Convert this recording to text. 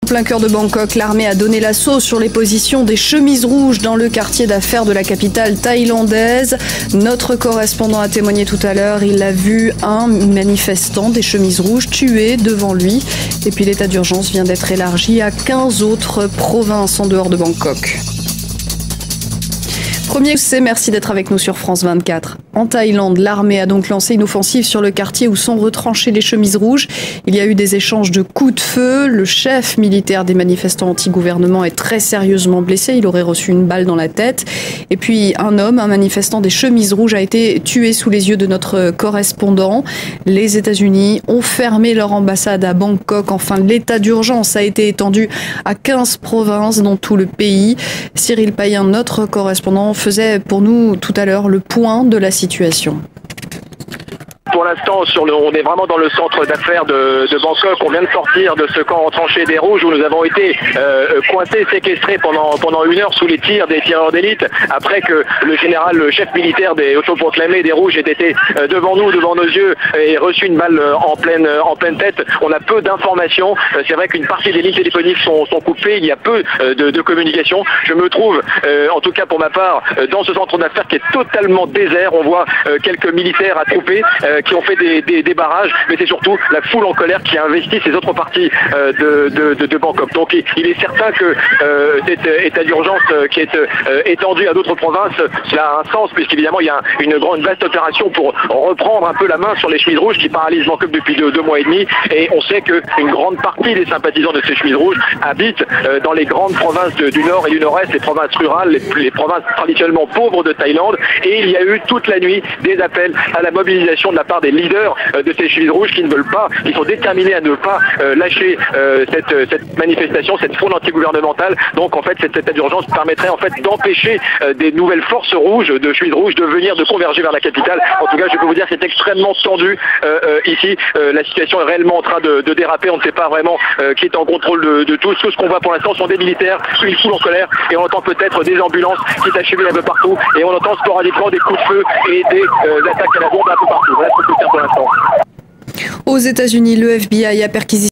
En plein cœur de Bangkok, l'armée a donné l'assaut sur les positions des chemises rouges dans le quartier d'affaires de la capitale thaïlandaise. Notre correspondant a témoigné tout à l'heure. Il a vu un manifestant des chemises rouges tué devant lui. Et puis l'état d'urgence vient d'être élargi à 15 autres provinces en dehors de Bangkok. Premier succès, merci d'être avec nous sur France 24. En Thaïlande, l'armée a donc lancé une offensive sur le quartier où sont retranchées les chemises rouges. Il y a eu des échanges de coups de feu. Le chef militaire des manifestants anti-gouvernement est très sérieusement blessé. Il aurait reçu une balle dans la tête. Et puis un manifestant des chemises rouges, a été tué sous les yeux de notre correspondant. Les États-Unis ont fermé leur ambassade à Bangkok. Enfin, l'état d'urgence a été étendu à 15 provinces dans tout le pays. Cyril Payen, notre correspondant, faisait pour nous tout à l'heure le point de la situation. Pour l'instant, on est vraiment dans le centre d'affaires de Bangkok. On vient de sortir de ce camp retranché des Rouges où nous avons été coincés, séquestrés pendant une heure sous les tirs des tireurs d'élite après que le général, le chef militaire des autoproclamés des Rouges ait été devant nous, devant nos yeux et reçu une balle en pleine tête. On a peu d'informations. C'est vrai qu'une partie des lignes téléphoniques sont coupées. Il y a peu de communication. Je me trouve, en tout cas pour ma part, dans ce centre d'affaires qui est totalement désert. On voit quelques militaires attroupés qui ont fait des barrages, mais c'est surtout la foule en colère qui a investi ces autres parties de Bangkok. Donc il est certain que cet état d'urgence qui est étendu à d'autres provinces, cela a un sens, puisqu'évidemment il y a une vaste opération pour reprendre un peu la main sur les chemises rouges qui paralysent Bangkok depuis deux mois et demi, et on sait qu'une grande partie des sympathisants de ces chemises rouges habitent dans les grandes provinces du nord et du nord-est, les provinces rurales, les provinces traditionnellement pauvres de Thaïlande, et il y a eu toute la nuit des appels à la mobilisation de la part des leaders de ces chemises rouges qui ne veulent pas, qui sont déterminés à ne pas lâcher cette manifestation, cette fronde antigouvernementale. Donc en fait cet état d'urgence permettrait en fait d'empêcher des nouvelles forces rouges, de chemises rouges, de converger vers la capitale. En tout cas, je peux vous dire que c'est extrêmement tendu ici. La situation est réellement en train de déraper. On ne sait pas vraiment qui est en contrôle de tout. Tout ce qu'on voit pour l'instant sont des militaires, une foule en colère, et on entend peut-être des ambulances qui s'acheminent un peu partout, et on entend sporadiquement des coups de feu et des attaques à la bombe un peu partout. Voilà ce que je peux dire pour l'instant. Aux États-Unis, le FBI a perquisitionné